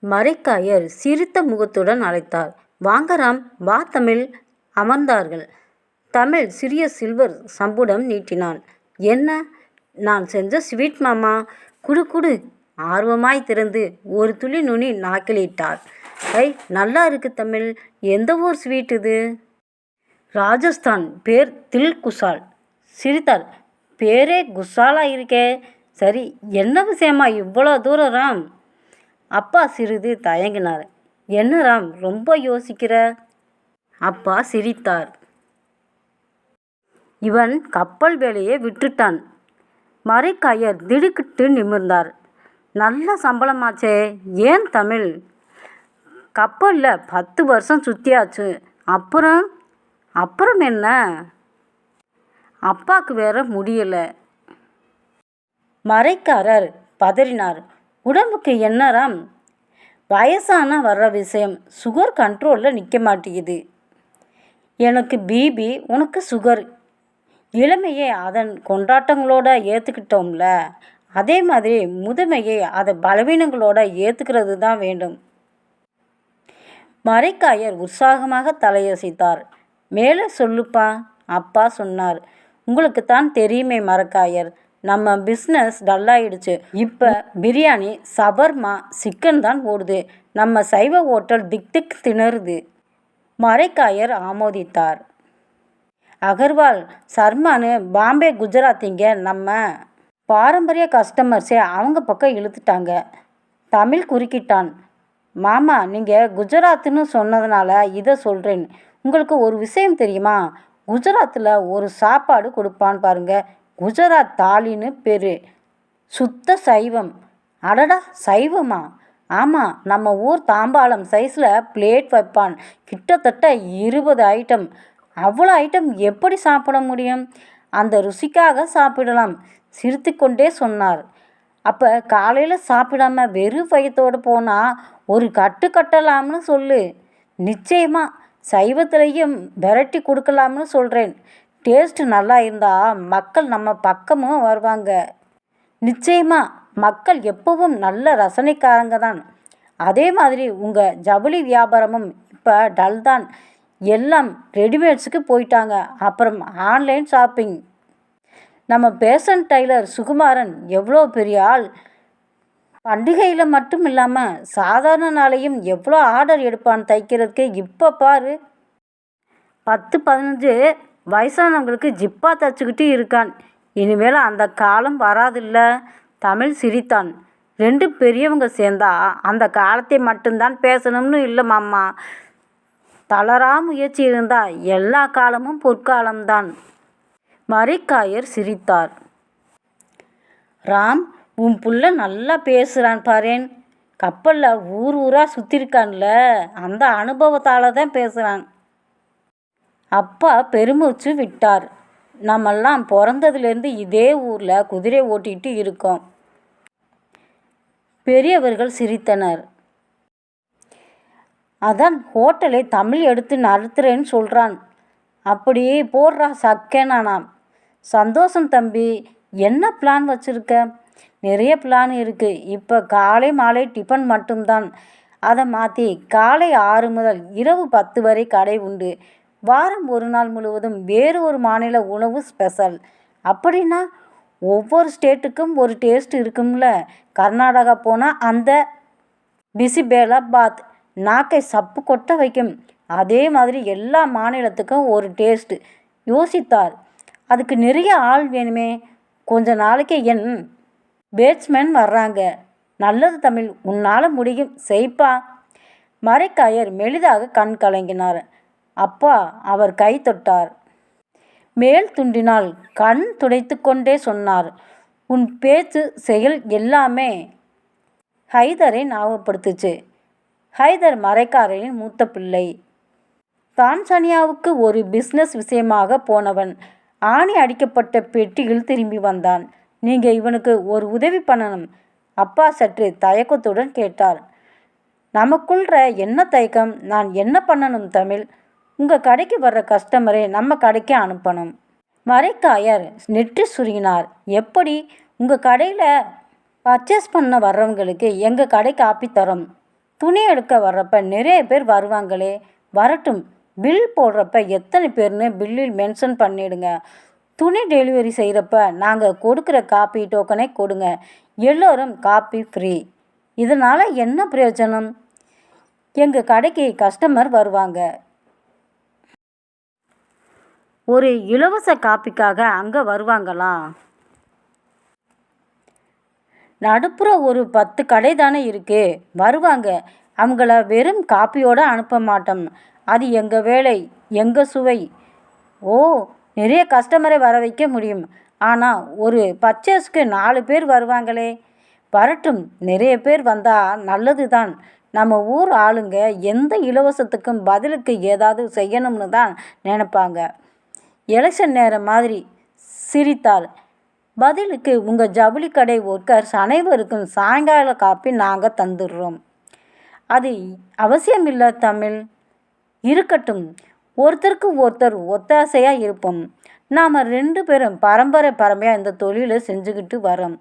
மரைக்காயர் சிரித்த முகத்துடன் அழைத்தார். வாங்க ராம், வா தமிழ். அமர்ந்தார்கள். தமிழ் சிறிய சில்வர் சம்புடம் நீட்டினான். என்ன? நான் செஞ்ச ஸ்வீட் மாமா. குடு குடு. ஆர்வமாய் திறந்து ஒரு துளி நுனி நாக்கிலிட்டார். ஐ, நல்லா இருக்கு தமிழ். எந்த ஊர் ஸ்வீட் இது? ராஜஸ்தான். பேர் தில் குசால். சிரித்தாள். பேரே குசாலா இருக்கே. சரி, என்ன விஷயமா இவ்வளோ தூரம் ராம்? அப்பா சிறிது தயங்கினார். என்ன ராம், ரொம்ப யோசிக்கிற? அப்பா சிரித்தார். இவன் கப்பல் வேலையை விட்டுட்டான். மரைக்காயர் திடுக்கிட்டு நிமிர்ந்தார். நல்ல சம்பளமாச்சே. ஏன் தமிழ்? கப்பலில் 10 வருஷம் சுற்றியாச்சு. அப்புறம் அப்புறம் என்ன? அப்பாவுக்கு வேற முடியலை. மரைக்காரர் பதறினார். உடம்புக்கு என்ன ராம்? வயசான வர்ற விஷயம். சுகர் கண்ட்ரோலில் நிற்க மாட்டேங்குது. எனக்கு பிபி, உனக்கு சுகர். இளமையை அதன் கொண்டாட்டங்களோட ஏற்றுக்கிட்டோம்ல, அதே மாதிரி முதுமையை அதை பலவீனங்களோட ஏற்றுக்கிறது தான் வேண்டும். மரைக்காயர் உற்சாகமாக தலையசைத்தார். மேலே சொல்லுப்பா, அப்பா சொன்னார். உங்களுக்குத்தான் தெரியுமே மரைக்காயர், நம்ம பிஸ்னஸ் டல்லாயிடுச்சு. இப்போ பிரியாணி, சவர்மா, சிக்கன் தான் ஓடுது. நம்ம சைவ ஹோட்டல் திக் திக் திணறுது. மரைக்காயர் ஆமோதித்தார். அகர்வால், சர்மானு, பாம்பே, குஜராத்திங்க நம்ம பாரம்பரிய கஸ்டமர்ஸே அவங்க பக்கம் இழுத்துட்டாங்க. தமிழ் குறுக்கிட்டான். மாமா, நீங்கள் குஜராத்துன்னு சொன்னதுனால இதை சொல்கிறேன். உங்களுக்கு ஒரு விஷயம் தெரியுமா? குஜராத்தில் ஒரு சாப்பாடு கொடுப்பான்னு பாருங்க. குஜராத் தாலின்னு பேர். சுத்த சைவம். அடடா, சைவமா? ஆமாம், நம்ம ஊர் தாம்பாளம் சைஸில் பிளேட் வைப்பான். கிட்டத்தட்ட 20 ஐட்டம். அவ்வளோ ஐட்டம் எப்படி சாப்பிட முடியும்? அந்த ருசிக்காக சாப்பிடலாம். சிரித்து கொண்டே சொன்னார். அப்போ காலையில் சாப்பிடாம வெறும் வயிற்றோடு போனால் ஒரு கட்டு கட்டலாம்னு சொல்லு. நிச்சயமாக சைவத்திலையும் விரட்டி கொடுக்கலாம்னு சொல்கிறேன். டேஸ்ட்டு நல்லா இருந்தால் மக்கள் நம்ம பக்கமும் வருவாங்க. நிச்சயமாக மக்கள் எப்பவும் நல்ல ரசனைக்காரங்க தான். அதே மாதிரி உங்கள் ஜவுளி வியாபாரமும் இப்போ டல் தான். எல்லாம் ரெடிமேட்ஸுக்கு போயிட்டாங்க. அப்புறம் ஆன்லைன் ஷாப்பிங். நம்ம பேஷன் டைலர் சுகுமாரன் எவ்வளோ பெரிய ஆள். பண்டிகையில் மட்டும் இல்லாமல் சாதாரண நாளையும் எவ்வளோ ஆர்டர் எடுப்பான் தைக்கிறதுக்கு. இப்போ பாரு, 10-15 வயசானவங்களுக்கு ஜிப்பா தைச்சிக்கிட்டு இருக்கான். இனிமேல் அந்த காலம் வராதில்ல. தமிழ் சிரித்தான். 2 பெரியவங்க சேர்ந்தா அந்த காலத்தை மட்டும்தான் பேசணும்னு இல்லை மாமா. தளரா முயற்சி இருந்தால் எல்லா காலமும் பொற்காலம்தான். மரைக்காயர் சிரித்தார். ராம், உன் புள்ள நல்லா பேசுகிறான் பாரேன். கப்பலில் ஊர் ஊராக சுற்றிருக்கான்ல, அந்த அனுபவத்தால் தான் பேசுகிறான். அப்பா பெருமூச்சு விட்டார். நம்மெல்லாம் பிறந்ததுலேருந்து இதே ஊரில் குதிரை ஓட்டிகிட்டு இருக்கோம். பெரியவர்கள் சிரித்தனர். அதான் ஹோட்டலை தமிழ் எடுத்து நடத்துகிறேன்னு சொல்கிறான். அப்படி போடுறா சக்கேனானாம். சந்தோஷம் தம்பி. என்ன பிளான் வச்சுருக்க? நிறைய பிளான் இருக்குது. இப்போ காலை மாலை டிஃபன் மட்டும்தான். அதை மாற்றி காலை 6 முதல் இரவு 10 வரை கடை உண்டு. வாரம் ஒரு நாள் முழுவதும் வேறு ஒரு மாநில உணவு ஸ்பெஷல். அப்படின்னா ஒவ்வொரு ஸ்டேட்டுக்கும் ஒரு டேஸ்ட் இருக்கும்ல. கர்நாடகா போனால் அந்த பிசிபேலா பாத் நாக்கை சப்பு கொட்ட வைக்கும். அதே மாதிரி எல்லா மாநிலத்துக்கும் ஒரு டேஸ்ட்டு. யோசித்தார். அதுக்கு நிறைய ஆள் வேணுமே. கொஞ்ச நாளைக்கு என் பேட்ஸ்மேன் வர்றாங்க. நல்லது தமிழ், உன்னால் முடியும், செய்ப்பா. மரைக்காயர் மெலிதாக கண் கலங்கினார். அப்பா அவர் கை தொட்டார். மேல் துண்டினால் கண் துடைத்து கொண்டே சொன்னார். உன் பேச்சு செயல் எல்லாமே ஹைதரை ஞாபகப்படுத்துச்சு. ஹைதர் மரைக்காரரின் மூத்த பிள்ளை. தான்சானியாவுக்கு ஒரு பிஸ்னஸ் விஷயமாக போனவன். ஆணி அடிக்கப்பட்ட பெட்டியில் திரும்பி வந்தான். நீங்கள் இவனுக்கு ஒரு உதவி பண்ணணும். அப்பா சற்று தயக்கத்துடன் கேட்டார். நமக்குள்ற என்ன தயக்கம்? நான் என்ன பண்ணணும் தமிழ்? உங்கள் கடைக்கு வர்ற கஸ்டமரை நம்ம கடைக்கு அனுப்பணும். மரைக்காயர் நெற்றி சுருங்கினார். எப்படி? உங்கள் கடையில் பர்ச்சேஸ் பண்ண வர்றவங்களுக்கு எங்கள் கடை காப்பி தரோம். துணி எடுக்க வர்றப்ப நிறைய பேர் வருவாங்களே, வரட்டும். பில் போடுறப்ப எத்தனை பேர்னு பில்லில் மென்ஷன் பண்ணிடுங்க. துணி டெலிவரி செய்கிறப்ப நாங்கள் கொடுக்குற காப்பி டோக்கனை கொடுங்க. எல்லோரும் காப்பி ஃப்ரீ. இதனால் என்ன பிரயோஜனம்? எங்கள் கடைக்கு கஸ்டமர் வருவாங்க. ஒரு இலவச காப்பிக்காக அங்கே வருவாங்களா? நடுப்புற ஒரு 10 கடை தானே இருக்குது, வருவாங்க. அவங்கள வெறும் காப்பியோடு அனுப்ப மாட்டோம். அது எங்கள் வேலை, எங்கள் சுவை. ஓ, நிறைய கஸ்டமரை வர வைக்க முடியும். ஆனால் ஒரு பர்ச்சேஸ்க்கு 4 பேர் வருவாங்களே. வரட்டும், நிறைய பேர் வந்தால் நல்லது தான். நம்ம ஊர் ஆளுங்க எந்த இலவசத்துக்கும் பதிலுக்கு ஏதாவது செய்யணும்னு தான் நினைப்பாங்க. எலெக்ஷன் நேரம் மாதிரி சிரித்தார். பதிலுக்கு உங்கள் ஜவுளி கடை ஒர்க்கர்ஸ் அனைவருக்கும் சாயங்கால காப்பி நாங்கள் தந்துடுறோம். அது அவசியமில்லை தமிழ். இருக்கட்டும், ஒருத்தருக்கு ஒருத்தர் ஒத்தாசையாக இருப்போம். நாம் 2 பேரும் பரம்பரையாக இந்த தொழிலை செஞ்சுக்கிட்டு வரோம்.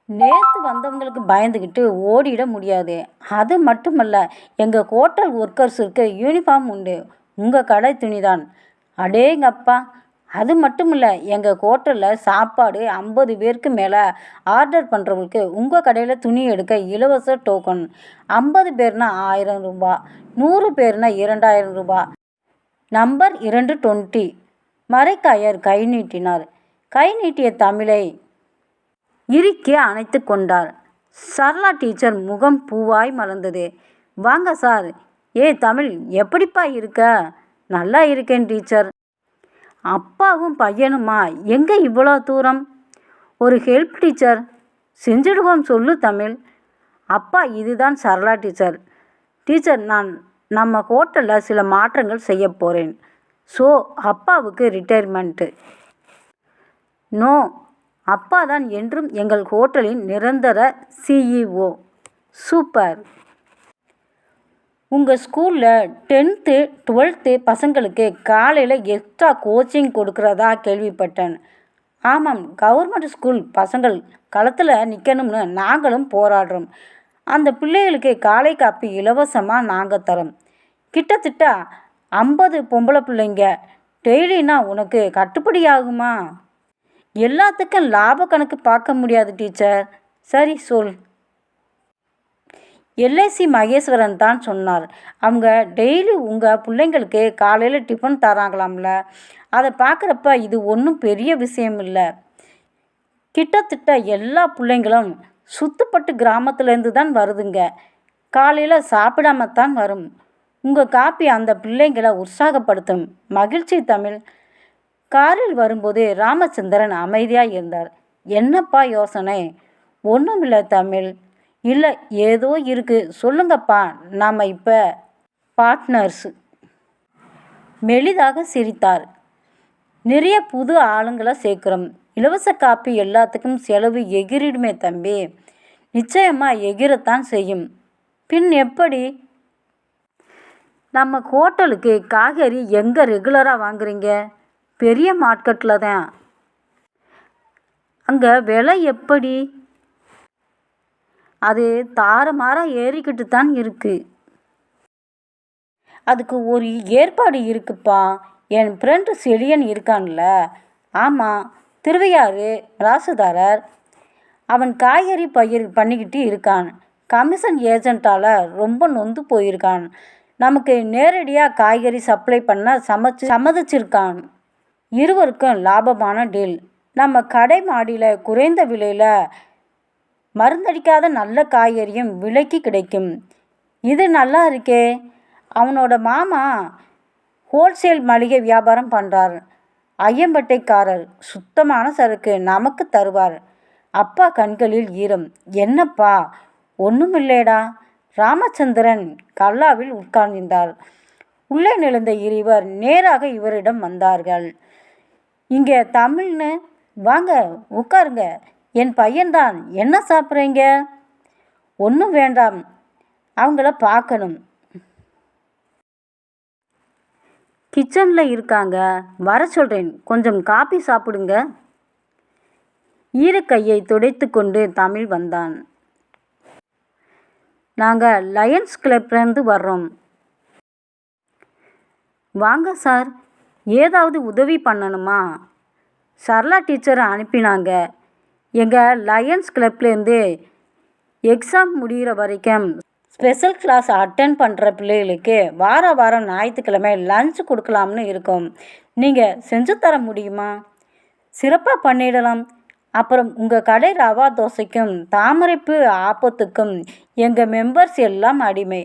நேற்று வந்தவங்களுக்கு பயந்துக்கிட்டு ஓடிட முடியாது. அது மட்டுமல்ல, எங்கள் ஹோட்டல் ஒர்க்கர்ஸுக்கு யூனிஃபார்ம் உண்டு. உங்கள் கடை துணிதான். அடேங்கப்பா! அது மட்டும் இல்லை, எங்கள் ஹோட்டலில் சாப்பாடு 50 பேருக்கு மேலே ஆர்டர் பண்ணுறவங்களுக்கு உங்கள் கடையில் துணி எடுக்க இலவச டோக்கன். 50 பேர்னா 1000 ரூபா, 100 பேர்னா 2000 ரூபா. நம்பர் 220. மரைக்காயர் கை நீட்டினார். கை நீட்டிய தமிழை இறுக்கி அணைத்து கொண்டார். சரளா டீச்சர் முகம் பூவாய் மலர்ந்தது. வாங்க சார். தமிழ், எப்படிப்பா இருக்க? நல்லா இருக்கேன் டீச்சர். அப்பாவும் பையனுமா? எங்கே இவ்வளோ தூரம்? ஒரு ஹெல்ப் டீச்சர். செஞ்சிடுவோம், சொல்லு தமிழ். அப்பா, இதுதான் சரளா டீச்சர். டீச்சர், நான் நம்ம ஹோட்டலில் சில மாற்றங்கள் செய்ய போகிறேன். ஸோ அப்பாவுக்கு ரிட்டையர்மெண்ட்டு. நோ, அப்பா தான் என்றும் எங்கள் ஹோட்டலின் நிரந்தர CEO. சூப்பர். உங்கள் ஸ்கூலில் 10th 12th பசங்களுக்கு காலையில் எக்ஸ்ட்ரா கோச்சிங் கொடுக்குறதா கேள்விப்பட்டேன். ஆமாம், கவர்மெண்ட் ஸ்கூல் பசங்கள் களத்தில் நிற்கணும்னு நாங்களும் போராடுறோம். அந்த பிள்ளைகளுக்கு காலை காப்பி இலவசமாக நாங்கள் தரோம். கிட்டத்தட்ட 50 பொம்பளை பிள்ளைங்க. டெய்லினா உனக்கு கட்டுப்படி ஆகுமா? எல்லாத்துக்கும் லாப கணக்கு பார்க்க முடியாது டீச்சர். சரி சொல். LIC மகேஸ்வரன் தான் சொன்னார். அவங்க டெய்லி உங்கள் பிள்ளைங்களுக்கு காலையில் டிஃபன் தராங்களாம்ல. அதை பார்க்குறப்ப இது ஒன்றும் பெரிய விஷயம் இல்லை. கிட்டத்தட்ட எல்லா பிள்ளைங்களும் சுத்துப்பட்டு கிராமத்துலேருந்து தான் வருதுங்க. காலையில் சாப்பிடாமத்தான் வரும். உங்கள் காப்பி அந்த பிள்ளைங்களை உற்சாகப்படுத்தும். மகிழ்ச்சி தமிழ். காரில் வரும்போது ராமச்சந்திரன் அமைதியாக இருந்தார். என்னப்பா யோசனை? ஒன்றுமில்லை தமிழ். இல்லை, ஏதோ இருக்குது, சொல்லுங்கப்பா. நாம் இப்போ பார்ட்னர்ஸ். மெலிதாக சிரித்தார். நிறைய புது ஆளுங்களை சேர்க்குறோம். இலவச காப்பி எல்லாத்துக்கும் செலவு எகிரிடுமே தம்பி. நிச்சயமாக எகிரத்தான் செய்யும். பின் எப்படி? நம்ம ஹோட்டலுக்கு காய்கறி எங்கே ரெகுலராக வாங்குறீங்க? பெரிய மார்க்கெட்டில் தான். அங்கே விலை எப்படி? அது தாறுமாறாக ஏறிக்கிட்டு தான் இருக்குது. அதுக்கு ஒரு ஏற்பாடு இருக்குப்பா. என் ஃப்ரெண்டு செழியன் இருக்கான்ல? ஆமாம், திருவையாறு ராசுதாரர். அவன் காய்கறி பயிர் பண்ணிக்கிட்டு இருக்கான். கமிஷன் ஏஜென்ட்டால் ரொம்ப நொந்து போயிருக்கான். நமக்கு நேரடியாக காய்கறி சப்ளை பண்ண சம்மதிச்சிருக்கான். இருவருக்கும் லாபமான டீல். நம்ம கடை மாடியில் குறைந்த விலையில் மருந்தடிக்காத நல்ல காய்கறியும் விலைக்கு கிடைக்கும். இது நல்லா இருக்கே. அவனோட மாமா ஹோல்சேல் மளிகை வியாபாரம் பண்ணுறார். ஐயம்பட்டைக்காரர். சுத்தமான சரக்கு நமக்கு தருவார். அப்பா கண்களில் ஈரம். என்னப்பா? ஒன்றுமில்லைடா. ராமச்சந்திரன் கல்லாவில் உட்கார்ந்தார். உள்ளே நுழைந்த இருவர் நேராக இவரிடம் வந்தார்கள். இங்கே தமிழ்னு வாங்க, உட்காருங்க. என் பையன்தான். என்ன சாப்பிட்றீங்க? ஒன்றும் வேண்டாம், அவங்கள பார்க்கணும். கிச்சனில் இருக்காங்க, வர சொல்கிறேன். கொஞ்சம் காபி சாப்பிடுங்க. ஈரக்கையை துடைத்து கொண்டு தமிழ் வந்தான். நாங்கள் லயன்ஸ் கிளப்லேருந்து வர்றோம். வாங்க சார், ஏதாவது உதவி பண்ணணுமா? சரளா டீச்சரை அனுப்பினாங்க. எங்கள் லயன்ஸ் கிளப்லேருந்து எக்ஸாம் முடிகிற வரைக்கும் ஸ்பெஷல் கிளாஸ் அட்டன் பண்ணுற பிள்ளைகளுக்கு வாரம் ஞாயிற்றுக்கிழமை லன்ச் கொடுக்கலாம்னு இருக்கோம். நீங்கள் செஞ்சு தர முடியுமா? சிறப்பாக பண்ணிடலாம். அப்புறம் உங்கள் கடை ரவா தோசைக்கும் தாமரைப்பூ ஆப்பத்துக்கும் எங்கள் மெம்பர்ஸ் எல்லாம் அடிமை.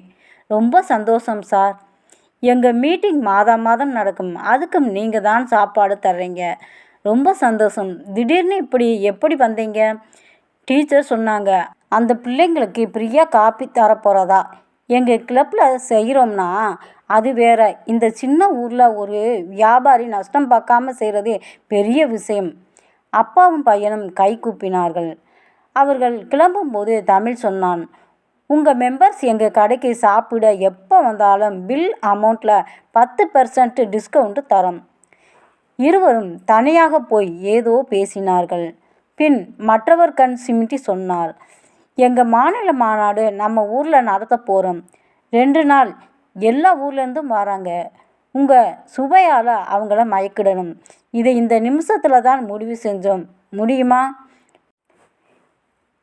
ரொம்ப சந்தோஷம் சார். எங்கள் மீட்டிங் மாதம் நடக்கும். அதுக்கும் நீங்கள் தான் சாப்பாடு தர்றீங்க. ரொம்ப சந்தோஷம். திடீர்னு இப்படி எப்படி வந்தீங்க? டீச்சர் சொன்னாங்க, அந்த பிள்ளைங்களுக்கு ஃப்ரீயாக காப்பி தரப்போகிறதா. எங்கள் கிளப்பில் செய்கிறோம்னா அது வேற. இந்த சின்ன ஊரில் ஒரு வியாபாரி நஷ்டம் பார்க்காம செய்கிறது பெரிய விஷயம். அப்பாவும் பையனும் கை கூப்பினார்கள். அவர்கள் கிளம்பும்போது தமிழ் சொன்னான், உங்கள் மெம்பர்ஸ் எங்கள் கடைக்கு சாப்பிட எப்போ வந்தாலும் பில் அமௌண்ட்டில் 10% டிஸ்கவுண்ட்டு தரோம். இருவரும் தனியாக போய் ஏதோ பேசினார்கள். பின் மற்றவர் கண் சிமிட்டி சொன்னார், எங்கள் மாநில மாநாடு நம்ம ஊரில் நடத்த போகிறோம். 2 நாள் எல்லா ஊர்லேருந்தும் வராங்க. உங்கள் சுவையால் அவங்கள மயக்கிடணும். இதை இந்த நிமிஷத்தில் தான் முடிவு செஞ்சோம்.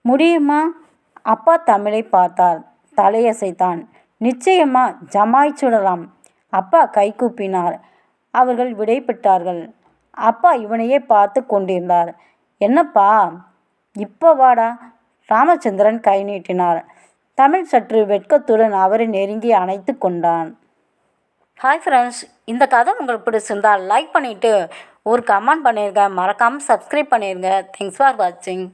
முடியுமா? அப்பா தமிழை பார்த்தார், தலையசைத்தான். நிச்சயமா, ஜமாய்ச்சுடலாம். அப்பா கைகூப்பினார். அவர்கள் விடைபெற்றார்கள். அப்பா இவனையே பார்த்து கொண்டிருந்தார். என்னப்பா, இப்போ வாடா. ராமச்சந்திரன் கை நீட்டினார். தமிழ் சற்று வெட்கத்துடன் அவரை நெருங்கி அணைத்து கொண்டான். ஹாய் ஃப்ரெண்ட்ஸ், இந்த கதை உங்களுக்கு பிடிச்சிருந்தால் லைக் பண்ணிவிட்டு ஒரு கமெண்ட் பண்ணிடுங்க. மறக்காமல் சப்ஸ்கிரைப் பண்ணிடுங்க. தேங்க்ஸ் ஃபார் வாட்சிங்.